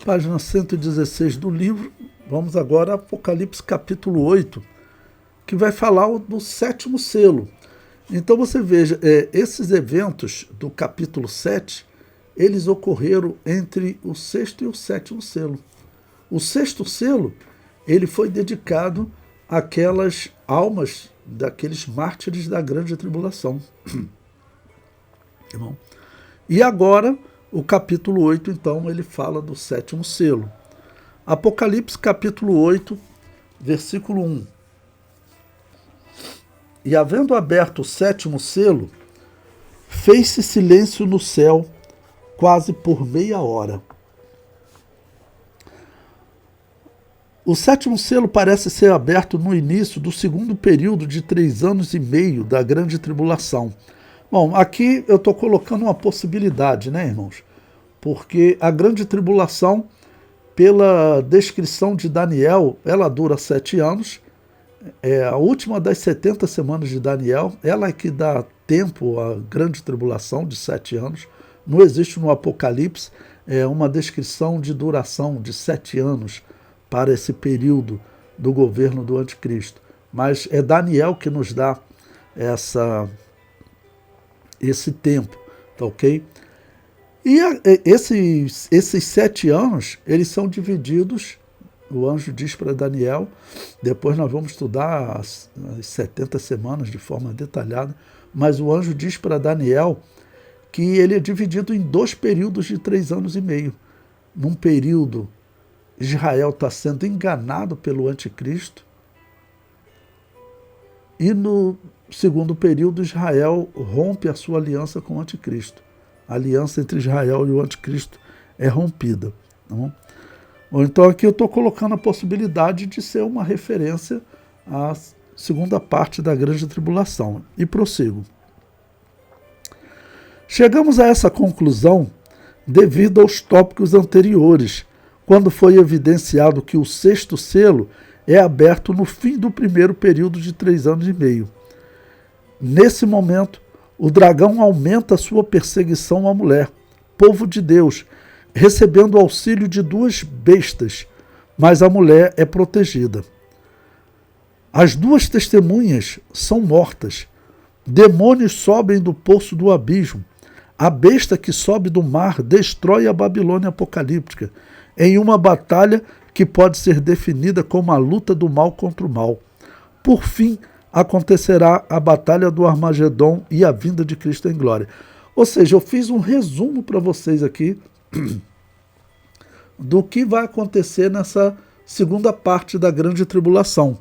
página 116 do livro. Vamos agora a Apocalipse capítulo 8, que vai falar do sétimo selo. Então você veja, esses eventos do capítulo 7, eles ocorreram entre o sexto e o sétimo selo. O sexto selo, ele foi dedicado àquelas almas daqueles mártires da grande tribulação. E agora, o capítulo 8, então, ele fala do sétimo selo. Apocalipse capítulo 8, versículo 1. E havendo aberto o sétimo selo, fez-se silêncio no céu, quase por meia hora. O sétimo selo parece ser aberto no início do segundo período de 3 anos e meio da grande tribulação. Bom, aqui eu estou colocando uma possibilidade, né, irmãos? Porque a grande tribulação, pela descrição de Daniel, ela dura 7 anos. É a última das 70 semanas de Daniel, ela é que dá tempo à grande tribulação de 7 anos. Não existe no Apocalipse uma descrição de duração de 7 anos para esse período do governo do anticristo. Mas é Daniel que nos dá esse tempo, tá ok? E esses 7 anos, eles são divididos. O anjo diz para Daniel, depois nós vamos estudar as 70 semanas de forma detalhada, mas o anjo diz para Daniel que ele é dividido em 2 períodos de 3 anos e meio. Num período, Israel está sendo enganado pelo anticristo, e no segundo período, Israel rompe a sua aliança com o anticristo. A aliança entre Israel e o anticristo é rompida. Não? Então aqui eu estou colocando a possibilidade de ser uma referência à segunda parte da grande tribulação. E prossigo. Chegamos a essa conclusão devido aos tópicos anteriores, quando foi evidenciado que o sexto selo é aberto no fim do primeiro período de 3 anos e meio. Nesse momento, o dragão aumenta sua perseguição à mulher, povo de Deus, recebendo o auxílio de 2 bestas, mas a mulher é protegida. As 2 testemunhas são mortas. Demônios sobem do poço do abismo. A besta que sobe do mar destrói a Babilônia apocalíptica, em uma batalha que pode ser definida como a luta do mal contra o mal. Por fim, acontecerá a batalha do Armagedon e a vinda de Cristo em glória. Ou seja, eu fiz um resumo para vocês aqui do que vai acontecer nessa segunda parte da grande tribulação.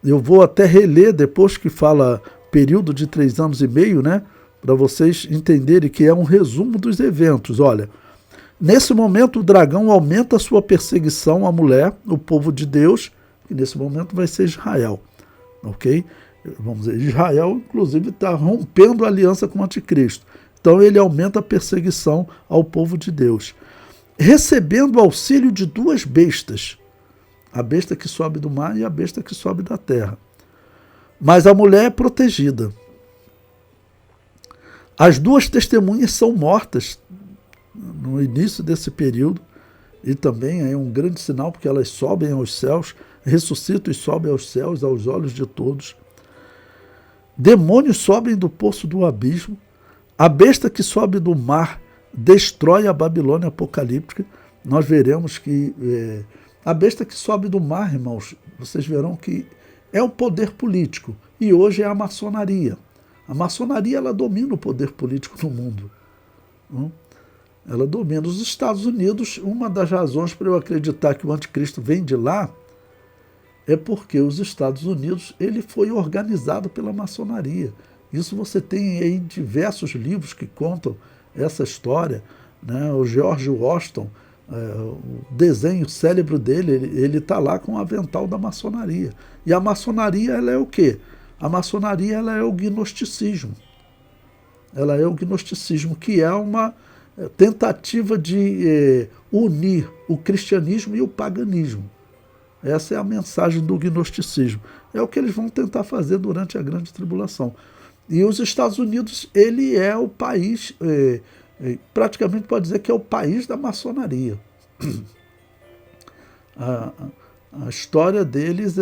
Eu vou até reler depois que fala período de 3 anos e meio, né, para vocês entenderem que é um resumo dos eventos. Olha, nesse momento o dragão aumenta a sua perseguição à mulher, o povo de Deus, que nesse momento vai ser Israel, ok? Vamos dizer, Israel, inclusive, está rompendo a aliança com o anticristo. Então ele aumenta a perseguição ao povo de Deus, recebendo o auxílio de 2 bestas, a besta que sobe do mar e a besta que sobe da terra. Mas a mulher é protegida. As 2 testemunhas são mortas no início desse período, e também é um grande sinal, porque elas sobem aos céus, ressuscitam e sobem aos céus, aos olhos de todos. Demônios sobem do poço do abismo. A besta que sobe do mar destrói a Babilônia apocalíptica. Nós veremos que a besta que sobe do mar, irmãos, vocês verão que é um poder político. E hoje é a maçonaria. A maçonaria, ela domina o poder político no mundo. Ela domina os Estados Unidos. Uma das razões para eu acreditar que o anticristo vem de lá é porque os Estados Unidos ele foi organizado pela maçonaria. Isso você tem aí diversos livros que contam essa história, né? O George Washington, o desenho célebre dele, ele está lá com o avental da maçonaria. E a maçonaria, ela é o quê? A maçonaria, ela é o gnosticismo. Ela é o gnosticismo, que é uma tentativa de unir o cristianismo e o paganismo. Essa é a mensagem do gnosticismo. É o que eles vão tentar fazer durante a grande tribulação. E os Estados Unidos, ele é o país praticamente pode dizer que é o país da maçonaria. A história deles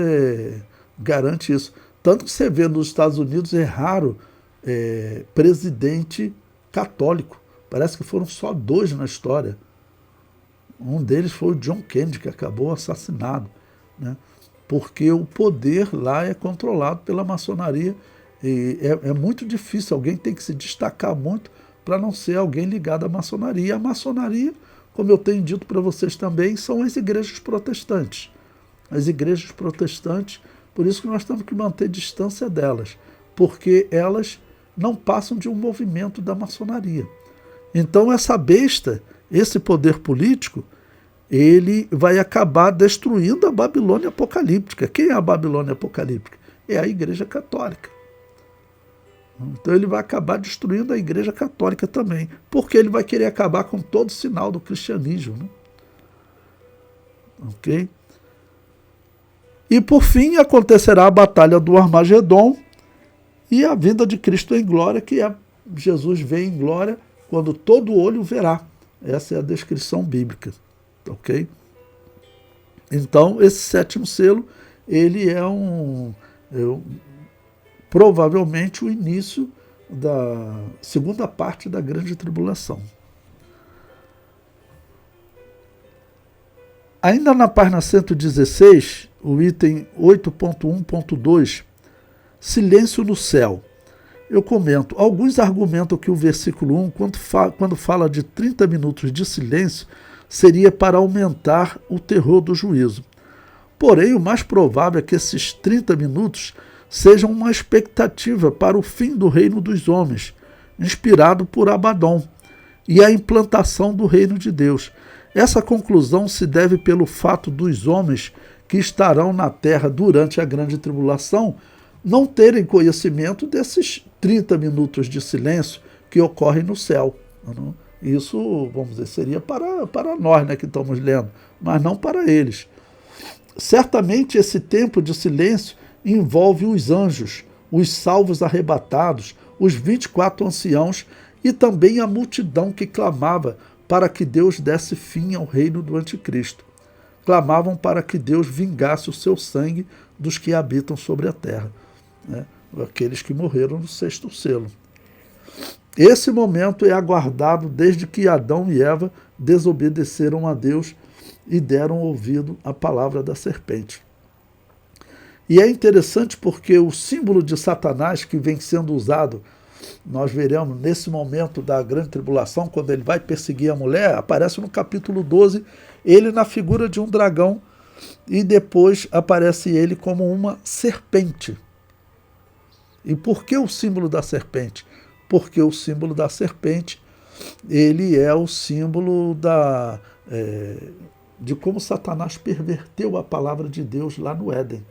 garante isso. Tanto que você vê nos Estados Unidos, é raro presidente católico. Parece que foram só 2 na história. Um deles foi o John Kennedy, que acabou assassinado, né? Porque o poder lá é controlado pela maçonaria. E é muito difícil, alguém tem que se destacar muito para não ser alguém ligado à maçonaria. E a maçonaria, como eu tenho dito para vocês também, são as igrejas protestantes. As igrejas protestantes, por isso que nós temos que manter distância delas, porque elas não passam de um movimento da maçonaria. Então essa besta, esse poder político, ele vai acabar destruindo a Babilônia apocalíptica. Quem é a Babilônia apocalíptica? É a Igreja Católica. Então ele vai acabar destruindo a Igreja Católica também, porque ele vai querer acabar com todo sinal do cristianismo, né? Ok? E por fim acontecerá a batalha do Armagedon e a vinda de Cristo em glória, que é Jesus vem em glória quando todo olho verá. Essa é a descrição bíblica. Ok? Então, esse 7º selo, ele é provavelmente o início da segunda parte da grande tribulação. Ainda na página 116, o item 8.1.2, silêncio no céu. Eu comento, alguns argumentam que o versículo 1, quando fala de 30 minutos de silêncio, seria para aumentar o terror do juízo. Porém, o mais provável é que esses 30 minutos sejam uma expectativa para o fim do reino dos homens, inspirado por Abaddon, e a implantação do reino de Deus. Essa conclusão se deve pelo fato dos homens que estarão na terra durante a grande tribulação não terem conhecimento desses 30 minutos de silêncio que ocorrem no céu. Isso, vamos dizer, seria para nós, né, que estamos lendo, mas não para eles. Certamente esse tempo de silêncio envolve os anjos, os salvos arrebatados, os 24 anciãos e também a multidão que clamava para que Deus desse fim ao reino do anticristo. Clamavam para que Deus vingasse o seu sangue dos que habitam sobre a terra, né? Aqueles que morreram no 6º selo. Esse momento é aguardado desde que Adão e Eva desobedeceram a Deus e deram ouvido à palavra da serpente. E é interessante porque o símbolo de Satanás que vem sendo usado, nós veremos nesse momento da grande tribulação, quando ele vai perseguir a mulher, aparece no capítulo 12, ele na figura de um dragão, e depois aparece ele como uma serpente. E por que o símbolo da serpente? Porque o símbolo da serpente, ele é o símbolo de como Satanás perverteu a palavra de Deus lá no Éden.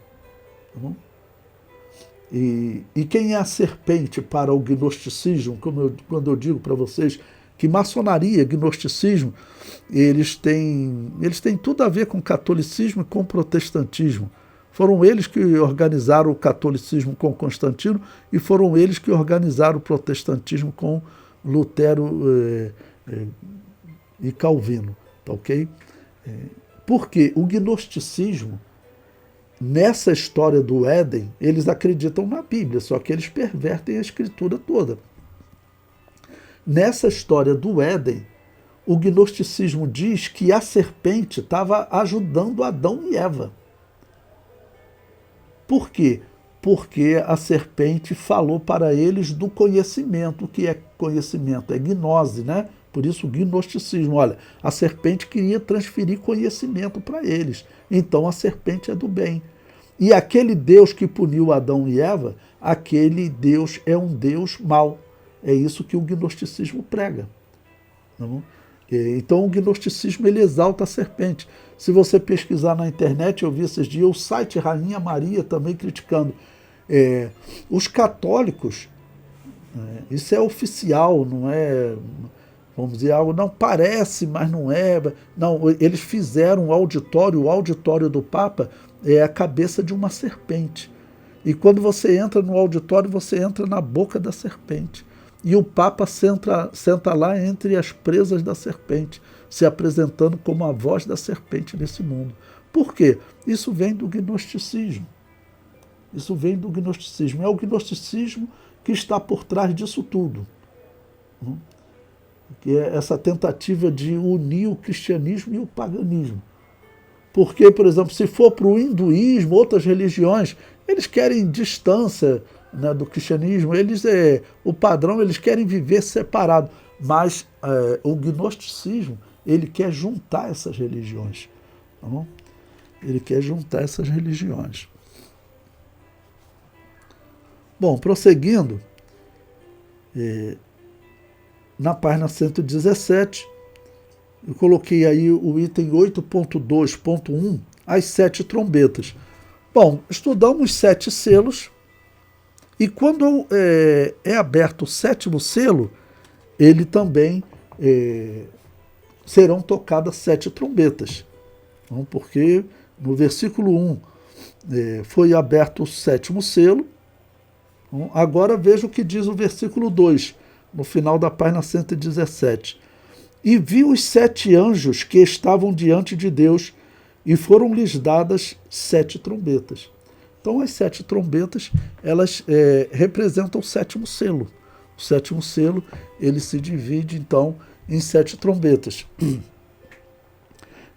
E quem é a serpente para o gnosticismo? Quando eu digo para vocês que maçonaria, gnosticismo, eles têm tudo a ver com catolicismo e com protestantismo. Foram eles que organizaram o catolicismo com Constantino e foram eles que organizaram o protestantismo com Lutero e Calvino. Tá, ok? Porque o gnosticismo, nessa história do Éden, eles acreditam na Bíblia, só que eles pervertem a escritura toda. Nessa história do Éden, o gnosticismo diz que a serpente estava ajudando Adão e Eva. Por quê? Porque a serpente falou para eles do conhecimento. O que é conhecimento? É gnose, né? Por isso o gnosticismo. Olha, a serpente queria transferir conhecimento para eles. Então a serpente é do bem. E aquele Deus que puniu Adão e Eva, aquele Deus é um Deus mau. É isso que o gnosticismo prega. Não? Então o gnosticismo ele exalta a serpente. Se você pesquisar na internet, eu vi esses dias o site Rainha Maria também criticando. Os católicos, isso é oficial, não é, vamos dizer, algo, não parece, mas não é. Não, eles fizeram o auditório do Papa é a cabeça de uma serpente. E quando você entra no auditório, você entra na boca da serpente. e o Papa senta lá entre as presas da serpente, se apresentando como a voz da serpente nesse mundo. Por quê? Isso vem do gnosticismo. Isso vem do gnosticismo. É o gnosticismo que está por trás disso tudo. Que é essa tentativa de unir o cristianismo e o paganismo. Porque, por exemplo, se for para o hinduísmo, outras religiões, eles querem distância, né, do cristianismo, o padrão, eles querem viver separado. Mas o gnosticismo, ele quer juntar essas religiões. Tá bom? Ele quer juntar essas religiões. Bom, prosseguindo, na página 117, eu coloquei aí o item 8.2.1, as 7 trombetas. Bom, estudamos 7 selos, e quando é aberto o 7º selo, ele também serão tocadas 7 trombetas. Então, porque no versículo 1 foi aberto o 7º selo. Então, agora veja o que diz o versículo 2, no final da página 117. E vi os 7 anjos que estavam diante de Deus, e foram-lhes dadas 7 trombetas. Então, as 7 trombetas, elas representam o 7º selo. O 7º selo, ele se divide, então, em 7 trombetas.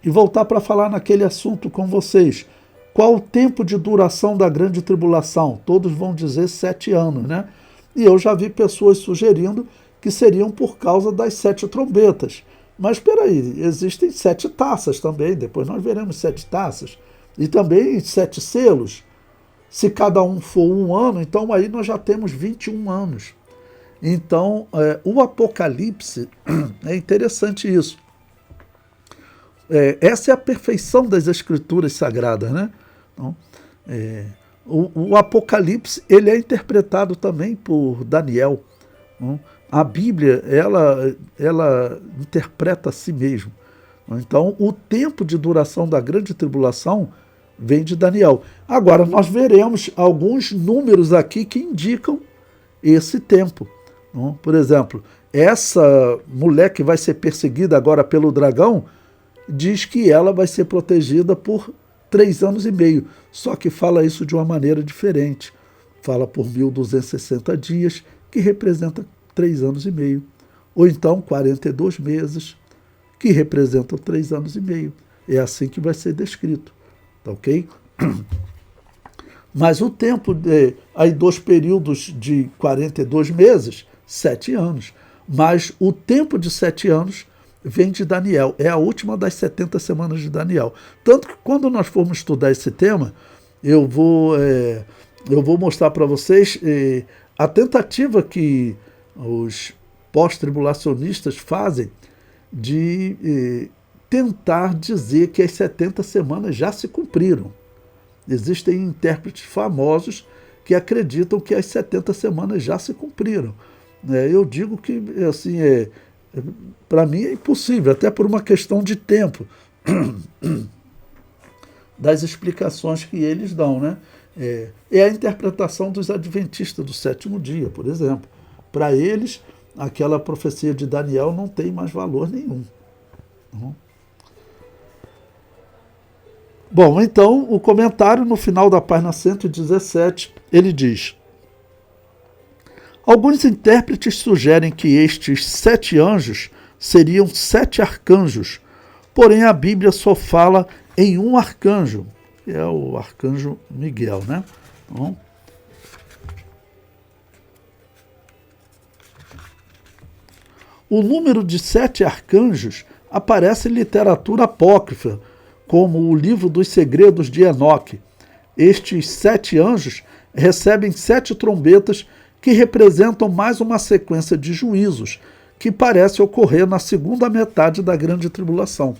E voltar para falar naquele assunto com vocês. Qual o tempo de duração da grande tribulação? Todos vão dizer 7 anos, né? E eu já vi pessoas sugerindo que seriam por causa das 7 trombetas. Mas espera aí, existem 7 taças também, depois nós veremos 7 taças. E também 7 selos. Se cada um for 1 ano, então aí nós já temos 21 anos. Então, o Apocalipse, é interessante isso. Essa é a perfeição das Escrituras Sagradas, né? Então, o Apocalipse, ele é interpretado também por Daniel. Não? A Bíblia, ela interpreta a si mesmo. Então, o tempo de duração da grande tribulação vem de Daniel. Agora, nós veremos alguns números aqui que indicam esse tempo. Não? Por exemplo, essa mulher que vai ser perseguida agora pelo dragão, diz que ela vai ser protegida por 3 anos e meio. Só que fala isso de uma maneira diferente. Fala por 1260 dias, que representa 3 anos e meio. Ou então 42 meses, que representam 3 anos e meio. É assim que vai ser descrito. Tá ok? Mas o tempo, aí 2 períodos de 42 meses, 7 anos. Mas o tempo de 7 anos vem de Daniel. É a última das 70 semanas de Daniel. Tanto que quando nós formos estudar esse tema, eu vou mostrar para vocês a tentativa que os pós-tribulacionistas fazem de tentar dizer que as 70 semanas já se cumpriram. Existem intérpretes famosos que acreditam que as 70 semanas já se cumpriram. Eu digo que, assim, para mim é impossível, até por uma questão de tempo, das explicações que eles dão, né? É a interpretação dos adventistas do 7º dia, por exemplo. Para eles, aquela profecia de Daniel não tem mais valor nenhum. Bom, então, o comentário no final da página 117, ele diz: alguns intérpretes sugerem que estes 7 anjos seriam 7 arcanjos, porém a Bíblia só fala em um arcanjo, que é o arcanjo Miguel, né? Então, o número de 7 arcanjos aparece em literatura apócrifa, como o livro dos segredos de Enoque. Estes 7 anjos recebem 7 trombetas que representam mais uma sequência de juízos que parece ocorrer na segunda metade da grande tribulação.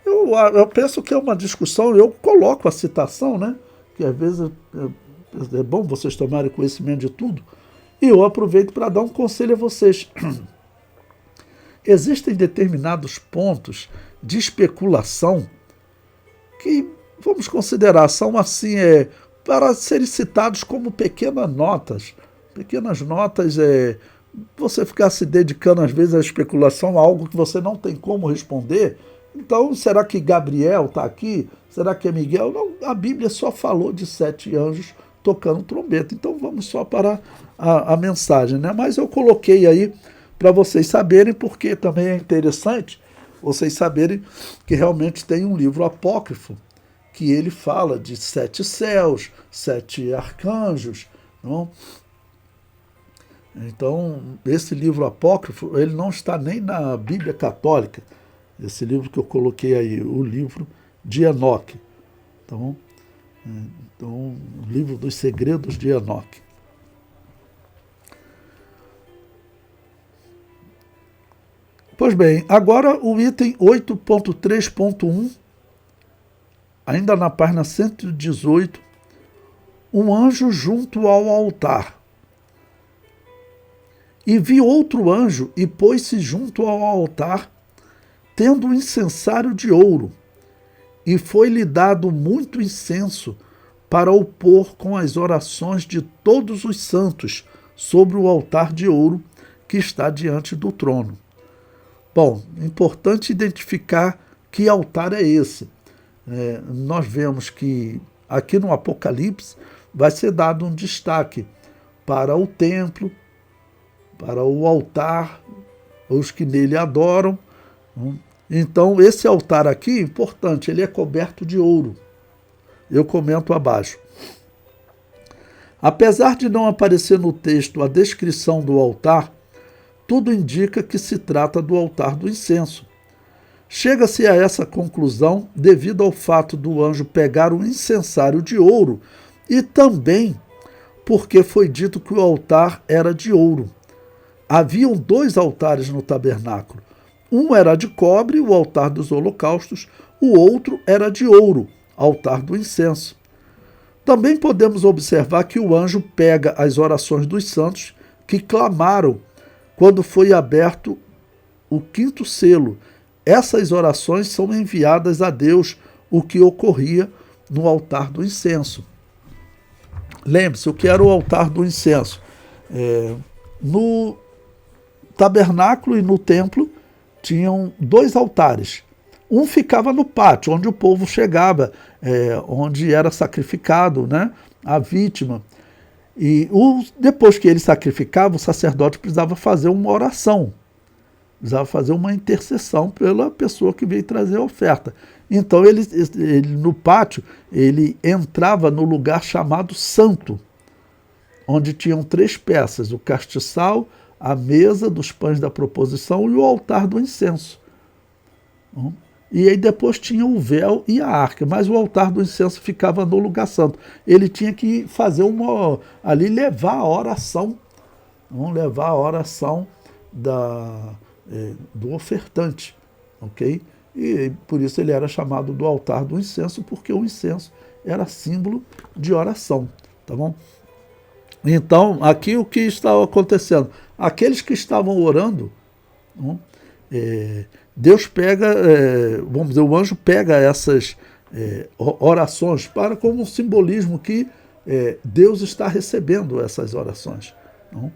Eu penso que é uma discussão, eu coloco a citação, né? Que às vezes é bom vocês tomarem conhecimento de tudo, e eu aproveito para dar um conselho a vocês. Existem determinados pontos de especulação que, vamos considerar, são assim, para serem citados como pequenas notas você ficar se dedicando às vezes à especulação, a algo que você não tem como responder. Então, será que Gabriel está aqui? Será que é Miguel? Não, a Bíblia só falou de 7 anjos tocando trombeta. Então, vamos só para a mensagem, né? Mas eu coloquei aí para vocês saberem, porque também é interessante vocês saberem que realmente tem um livro apócrifo que ele fala de 7 céus, 7 arcanjos, não? Então, esse livro apócrifo, ele não está nem na Bíblia católica. Esse livro que eu coloquei aí, o livro de Enoque. Então, o livro dos segredos de Enoque. Pois bem, agora o item 8.3.1, ainda na página 118, um anjo junto ao altar. E vi outro anjo e pôs-se junto ao altar, tendo um incensário de ouro, e foi-lhe dado muito incenso para o pôr com as orações de todos os santos sobre o altar de ouro que está diante do trono. Bom, importante identificar que altar é esse. Nós vemos que aqui no Apocalipse vai ser dado um destaque para o templo, para o altar, os que nele adoram. Então, esse altar aqui, importante, ele é coberto de ouro. Eu comento abaixo. Apesar de não aparecer no texto a descrição do altar, tudo indica que se trata do altar do incenso. Chega-se a essa conclusão devido ao fato do anjo pegar um incensário de ouro e também porque foi dito que o altar era de ouro. Haviam 2 altares no tabernáculo. Um era de cobre, o altar dos holocaustos, o outro era de ouro, altar do incenso. Também podemos observar que o anjo pega as orações dos santos que clamaram quando foi aberto o 5º selo. Essas orações são enviadas a Deus, o que ocorria no altar do incenso. Lembre-se, o que era o altar do incenso? No tabernáculo e no templo tinham 2 altares. Um ficava no pátio, onde o povo chegava, onde era sacrificado, né, a vítima. E depois que ele sacrificava, o sacerdote precisava fazer uma oração, precisava fazer uma intercessão pela pessoa que veio trazer a oferta. Então, ele no pátio, ele entrava no lugar chamado santo, onde tinham 3 peças, o castiçal, a mesa dos pães da proposição e o altar do incenso. E aí depois tinha o véu e a arca, mas o altar do incenso ficava no lugar santo. Ele tinha que fazer ali levar a oração, levar a oração do ofertante, ok? E por isso ele era chamado do altar do incenso, porque o incenso era símbolo de oração, tá bom? Então, aqui o que estava acontecendo? Aqueles que estavam orando, Deus pega, vamos dizer, o anjo pega essas orações como um simbolismo que Deus está recebendo essas orações. Não?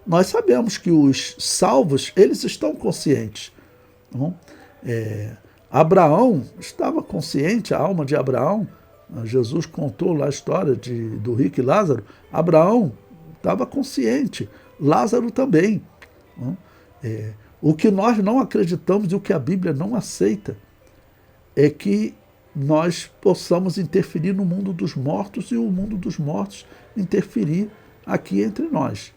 Nós sabemos que os salvos, eles estão conscientes. Não? Abraão estava consciente, a alma de Abraão, Jesus contou lá a história do rico e Lázaro. Abraão estava consciente, Lázaro também. Não? O que nós não acreditamos e o que a Bíblia não aceita é que nós possamos interferir no mundo dos mortos e o mundo dos mortos interferir aqui entre nós.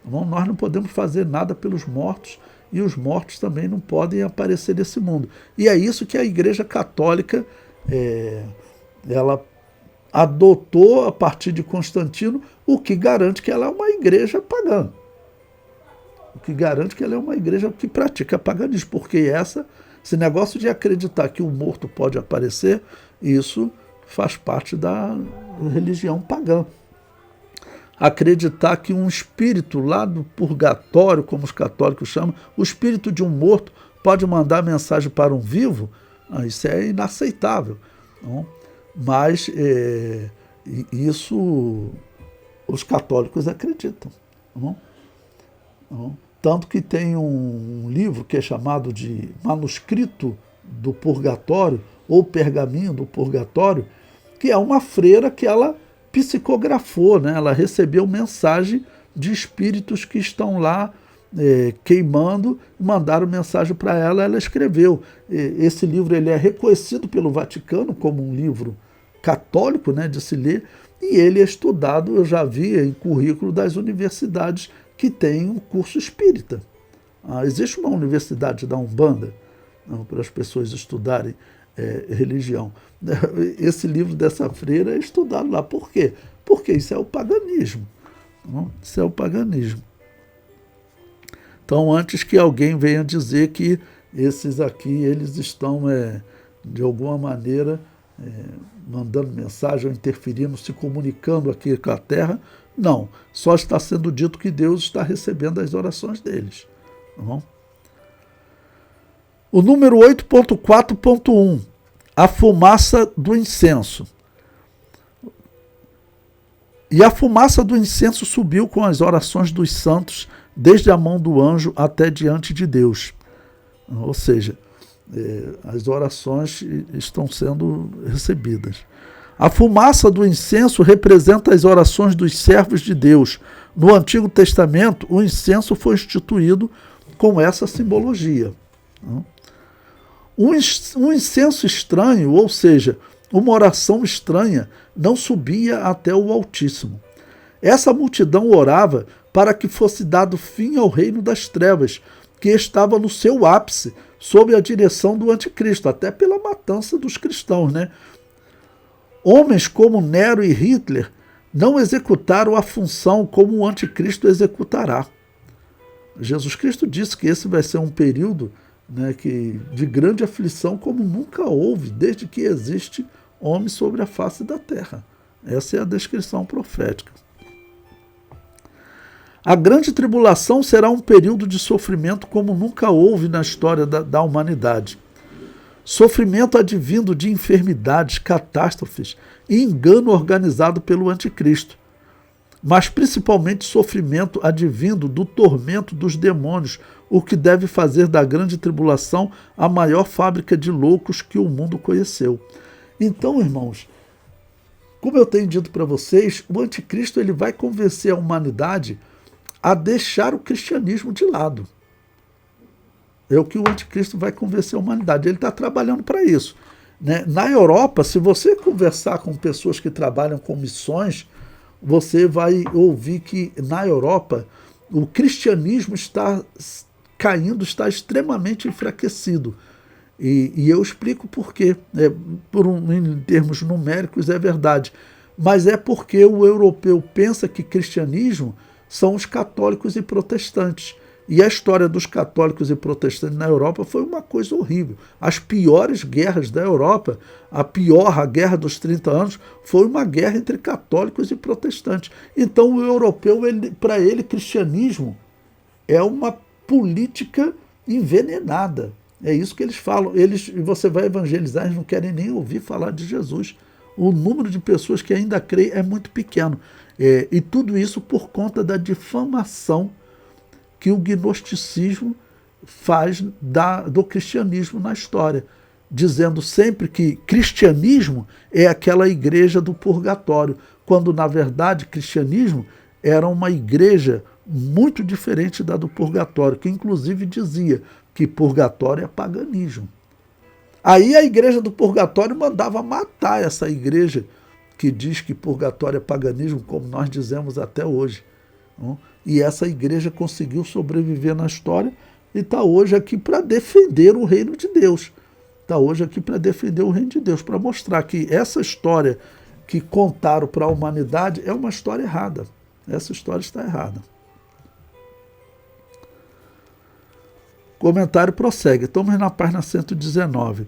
Então, nós não podemos fazer nada pelos mortos e os mortos também não podem aparecer nesse mundo. E é isso que a Igreja Católica ela adotou a partir de Constantino, o que garante que ela é uma igreja pagã. O que garante que ela é uma igreja que pratica paganismo, porque esse negócio de acreditar que o morto pode aparecer, isso faz parte da religião pagã. Acreditar que um espírito lá do purgatório, como os católicos chamam, o espírito de um morto pode mandar mensagem para um vivo, isso é inaceitável. Não? Mas isso os católicos acreditam. Não? Tanto que tem um livro que é chamado de Manuscrito do Purgatório, ou Pergaminho do Purgatório, que é uma freira que ela psicografou, né? Ela recebeu mensagem de espíritos que estão lá queimando, mandaram mensagem para ela, ela escreveu. Esse livro ele é reconhecido pelo Vaticano como um livro católico, né, de se ler, e ele é estudado, eu já vi, em currículo das universidades que tem um curso espírita. Existe uma universidade da Umbanda, para as pessoas estudarem religião. Esse livro dessa freira é estudado lá. Por quê? Porque isso é o paganismo. Isso é o paganismo. Então, antes que alguém venha dizer que esses aqui, eles estão, de alguma maneira, mandando mensagem ou interferindo, se comunicando aqui com a Terra, não. Só está sendo dito que Deus está recebendo as orações deles. Tá bom? O número 8.4.1, a fumaça do incenso. E a fumaça do incenso subiu com as orações dos santos, desde a mão do anjo até diante de Deus. Ou seja, as orações estão sendo recebidas. A fumaça do incenso representa as orações dos servos de Deus. No Antigo Testamento, o incenso foi instituído com essa simbologia. Um incenso estranho, ou seja, uma oração estranha, não subia até o Altíssimo. Essa multidão orava para que fosse dado fim ao reino das trevas, que estava no seu ápice, sob a direção do anticristo, até pela matança dos cristãos, né? Homens como Nero e Hitler não executaram a função como o anticristo executará. Jesus Cristo disse que esse vai ser um período, né, de grande aflição como nunca houve, desde que existe homem sobre a face da terra. Essa é a descrição profética. A grande tribulação será um período de sofrimento como nunca houve na história da humanidade. Sofrimento advindo de enfermidades, catástrofes e engano organizado pelo anticristo. Mas principalmente sofrimento advindo do tormento dos demônios, o que deve fazer da grande tribulação a maior fábrica de loucos que o mundo conheceu. Então, irmãos, como eu tenho dito para vocês, o anticristo ele vai convencer a humanidade a deixar o cristianismo de lado. É o que o anticristo vai convencer a humanidade. Ele está trabalhando para isso, né? Na Europa, se você conversar com pessoas que trabalham com missões, você vai ouvir que na Europa o cristianismo está caindo, está extremamente enfraquecido. E eu explico por quê. Em termos numéricos é verdade. Mas é porque o europeu pensa que cristianismo são os católicos e protestantes. E a história dos católicos e protestantes na Europa foi uma coisa horrível. As piores guerras da Europa, a Guerra dos 30 anos, foi uma guerra entre católicos e protestantes. Então o europeu, para ele, cristianismo é uma política envenenada. É isso que eles falam. Você vai evangelizar, eles não querem nem ouvir falar de Jesus. O número de pessoas que ainda creem é muito pequeno. E tudo isso por conta da difamação que o gnosticismo faz do cristianismo na história, dizendo sempre que cristianismo é aquela igreja do purgatório, quando na verdade cristianismo era uma igreja muito diferente da do purgatório, que inclusive dizia que purgatório é paganismo. Aí a igreja do purgatório mandava matar essa igreja que diz que purgatório é paganismo, como nós dizemos até hoje. E essa igreja conseguiu sobreviver na história e está hoje aqui para defender o reino de Deus. Está hoje aqui para defender o reino de Deus, para mostrar que essa história que contaram para a humanidade é uma história errada. Essa história está errada. O comentário prossegue. Estamos na página 119.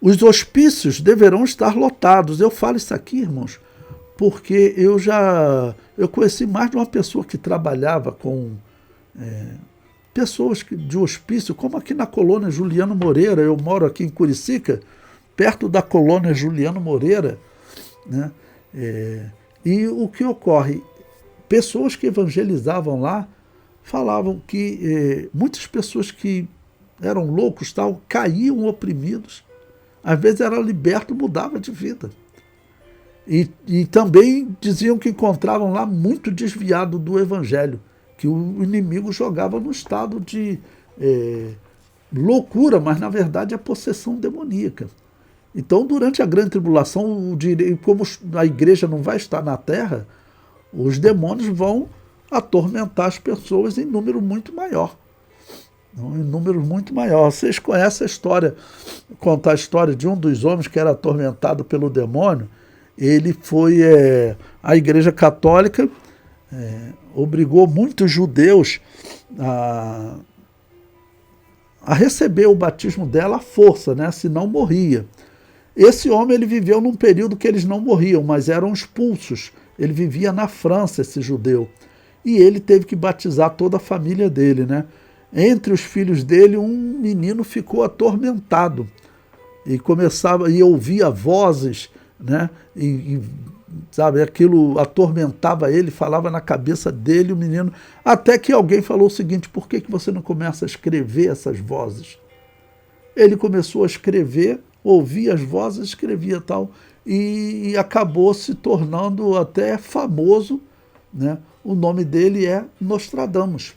Os hospícios deverão estar lotados. Eu falo isso aqui, irmãos, porque eu conheci mais de uma pessoa que trabalhava com pessoas de hospício, como aqui na colônia Juliano Moreira. Eu moro aqui em Curicica, perto da colônia Juliano Moreira, né? E o que ocorre? Pessoas que evangelizavam lá falavam que muitas pessoas que eram loucos, tal, caíam oprimidos, às vezes era liberto, mudava de vida. E também diziam que encontravam lá muito desviado do evangelho, que o inimigo jogava no estado de loucura, mas na verdade é possessão demoníaca. Então, durante a grande tribulação, como a igreja não vai estar na terra, os demônios vão atormentar as pessoas em número muito maior. Em número muito maior. Vocês conhecem a história, contar a história de um dos homens que era atormentado pelo demônio. Ele foi, a Igreja Católica obrigou muitos judeus a receber o batismo dela à força, né? Senão morria. Esse homem ele viveu num período que eles não morriam, mas eram expulsos. Ele vivia na França, esse judeu. E ele teve que batizar toda a família dele, né? Entre os filhos dele, um menino ficou atormentado. E ouvia vozes, né? Sabe, aquilo atormentava ele, falava na cabeça dele, o menino. Até que alguém falou o seguinte: por que você não começa a escrever essas vozes? Ele começou a escrever, ouvia as vozes, escrevia tal, e acabou se tornando até famoso, né? O nome dele é Nostradamus.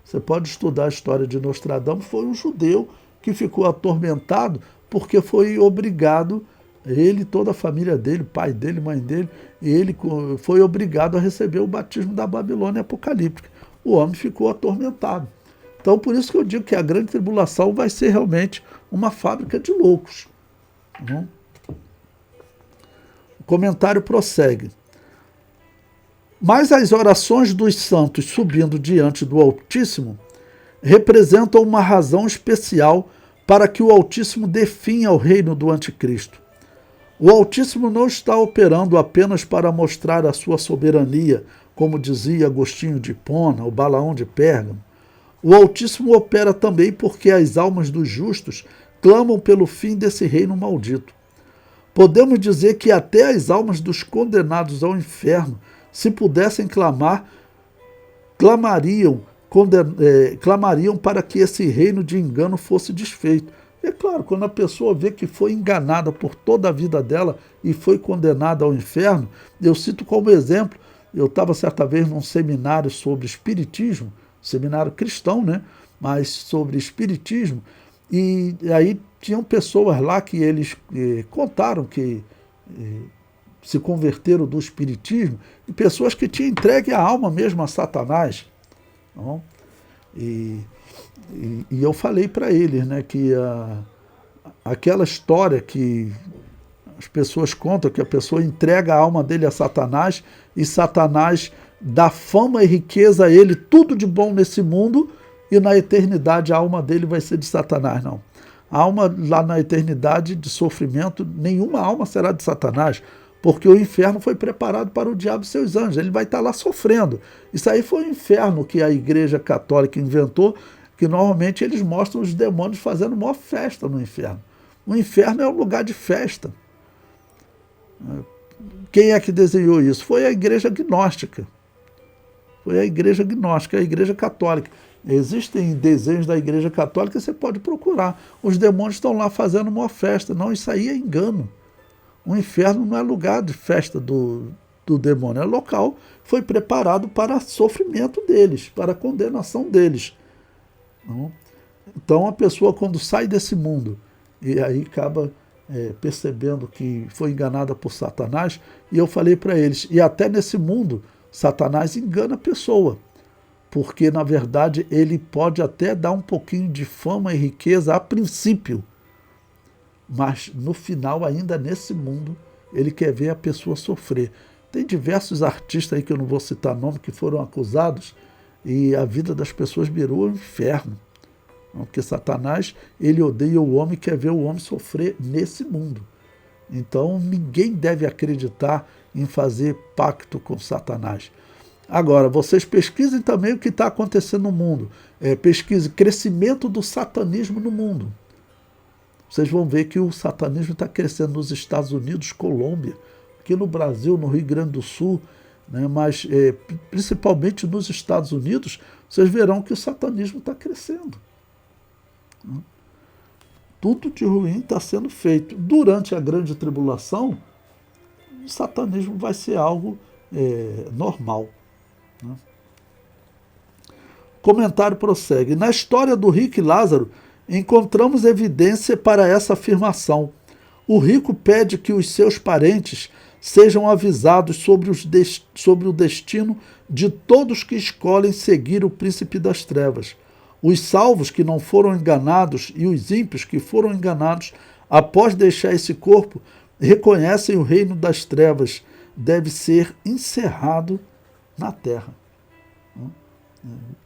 Você pode estudar a história de Nostradamus. Foi um judeu que ficou atormentado porque foi obrigado, ele, toda a família dele, pai dele, mãe dele, ele foi obrigado a receber o batismo da Babilônia apocalíptica. O homem ficou atormentado. Então, por isso que eu digo que a grande tribulação vai ser realmente uma fábrica de loucos. O comentário prossegue. Mas as orações dos santos subindo diante do Altíssimo representam uma razão especial para que o Altíssimo dê fim ao reino do Anticristo. O Altíssimo não está operando apenas para mostrar a sua soberania, como dizia Agostinho de Hipona, o Balaão de Pérgamo. O Altíssimo opera também porque as almas dos justos clamam pelo fim desse reino maldito. Podemos dizer que até as almas dos condenados ao inferno, se pudessem clamar, clamariam para que esse reino de engano fosse desfeito. É claro, quando a pessoa vê que foi enganada por toda a vida dela e foi condenada ao inferno, eu cito como exemplo, eu estava certa vez num seminário sobre espiritismo, seminário cristão, né? Mas sobre espiritismo, e aí tinham pessoas lá que eles contaram que se converteram do espiritismo, e pessoas que tinham entregue a alma mesmo a Satanás. Não? E eu falei para eles, né, que aquela história que as pessoas contam, que a pessoa entrega a alma dele a Satanás, e Satanás dá fama e riqueza a ele, tudo de bom nesse mundo, e na eternidade a alma dele vai ser de Satanás. Não. A alma lá na eternidade de sofrimento, nenhuma alma será de Satanás, porque o inferno foi preparado para o diabo e seus anjos. Ele vai estar lá sofrendo. Isso aí foi o inferno que a Igreja Católica inventou, que normalmente eles mostram os demônios fazendo maior festa no inferno. O inferno é um lugar de festa. Quem é que desenhou isso? Foi a Igreja Gnóstica. Foi a Igreja Gnóstica, a Igreja Católica. Existem desenhos da Igreja Católica, você pode procurar. Os demônios estão lá fazendo uma festa. Não, isso aí é engano. O inferno não é lugar de festa do demônio, é local, foi preparado para sofrimento deles, para a condenação deles. Não? Então a pessoa, quando sai desse mundo e aí acaba percebendo que foi enganada por Satanás, e eu falei para eles, e até nesse mundo Satanás engana a pessoa, porque na verdade ele pode até dar um pouquinho de fama e riqueza a princípio, mas no final, ainda nesse mundo, ele quer ver a pessoa sofrer. Tem diversos artistas aí, que eu não vou citar nome, que foram acusados, e a vida das pessoas virou um inferno. Porque Satanás, ele odeia o homem e quer ver o homem sofrer nesse mundo. Então, ninguém deve acreditar em fazer pacto com Satanás. Agora, vocês pesquisem também o que está acontecendo no mundo. Pesquise crescimento do satanismo no mundo. Vocês vão ver que o satanismo está crescendo nos Estados Unidos, Colômbia, aqui no Brasil, no Rio Grande do Sul, né? Mas principalmente nos Estados Unidos, vocês verão que o satanismo está crescendo. Né? Tudo de ruim está sendo feito. Durante a grande tribulação, o satanismo vai ser algo normal. Né? O comentário prossegue. Na história do rico e Lázaro, encontramos evidência para essa afirmação. O rico pede que os seus parentes sejam avisados sobre o destino de todos que escolhem seguir o príncipe das trevas. Os salvos que não foram enganados e os ímpios que foram enganados, após deixar esse corpo, reconhecem o reino das trevas deve ser encerrado na terra.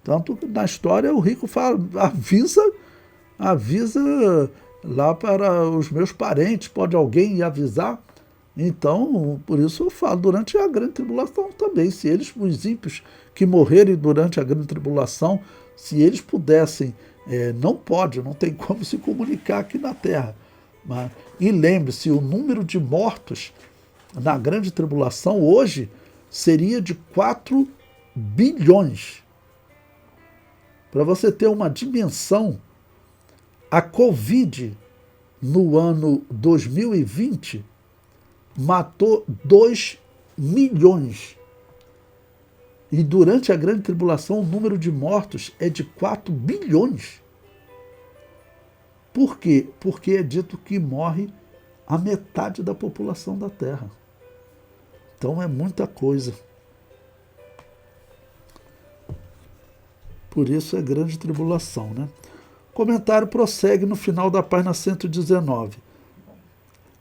Tanto que na história o rico fala, avisa lá para os meus parentes, pode alguém ir avisar? Então, por isso eu falo, durante a grande tribulação também, se eles, os ímpios que morrerem durante a grande tribulação, se eles pudessem, não tem como se comunicar aqui na Terra. E lembre-se, o número de mortos na grande tribulação hoje seria de 4 bilhões. Para você ter uma dimensão, a Covid no ano 2020 matou 2 milhões. E durante a grande tribulação o número de mortos é de 4 bilhões. Por quê? Porque é dito que morre a metade da população da Terra. Então é muita coisa. Por isso é grande tribulação, né? O comentário prossegue no final da página 119.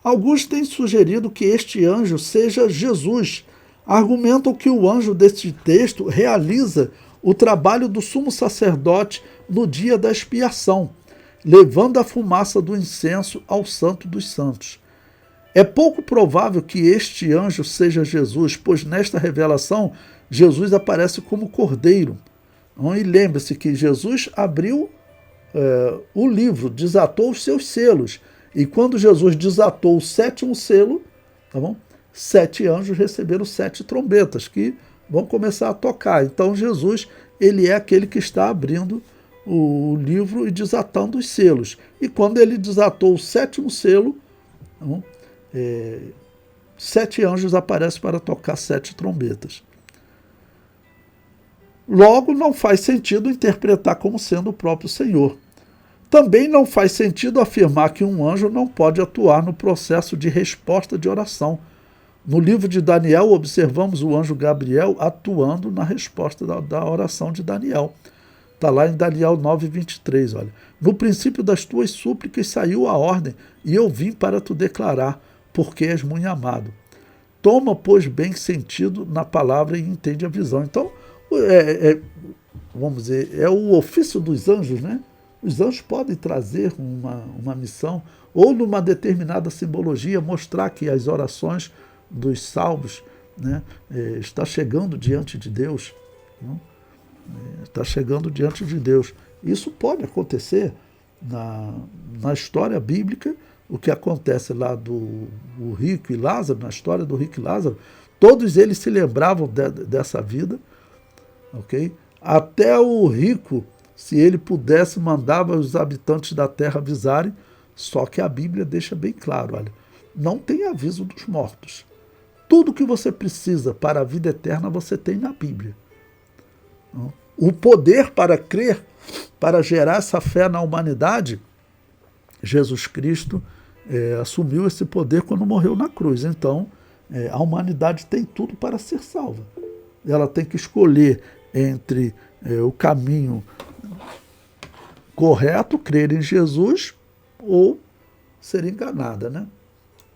Alguns têm sugerido que este anjo seja Jesus. Argumentam que o anjo deste texto realiza o trabalho do sumo sacerdote no dia da expiação, levando a fumaça do incenso ao Santo dos Santos. É pouco provável que este anjo seja Jesus, pois nesta revelação Jesus aparece como cordeiro. E lembre-se que Jesus abriu o livro, desatou os seus selos. E quando Jesus desatou o 7º selo, tá bom? 7 anjos receberam 7 trombetas, que vão começar a tocar. Então Jesus, ele é aquele que está abrindo o livro e desatando os selos. E quando ele desatou o 7º selo, tá bom? 7 anjos aparecem para tocar 7 trombetas. Logo, não faz sentido interpretar como sendo o próprio Senhor. Também não faz sentido afirmar que um anjo não pode atuar no processo de resposta de oração. No livro de Daniel, observamos o anjo Gabriel atuando na resposta da oração de Daniel. Está lá em Daniel 9:23, olha. No princípio das tuas súplicas saiu a ordem, e eu vim para te declarar, porque és muito amado. Toma, pois, bem sentido na palavra e entende a visão. Então, vamos dizer, é o ofício dos anjos, né? Os anjos podem trazer uma missão, ou numa determinada simbologia, mostrar que as orações dos salvos, né, está chegando diante de Deus. Né? Está chegando diante de Deus. Isso pode acontecer na história bíblica, o que acontece lá do rico e Lázaro, na história do rico e Lázaro, todos eles se lembravam dessa vida, ok? Até o rico, se ele pudesse, mandava os habitantes da terra avisarem, só que a Bíblia deixa bem claro, olha, não tem aviso dos mortos. Tudo que você precisa para a vida eterna você tem na Bíblia. O poder para crer, para gerar essa fé na humanidade, Jesus Cristo assumiu esse poder quando morreu na cruz. Então, a humanidade tem tudo para ser salva. Ela tem que escolher entre o caminho correto, crer em Jesus, ou ser enganada, né?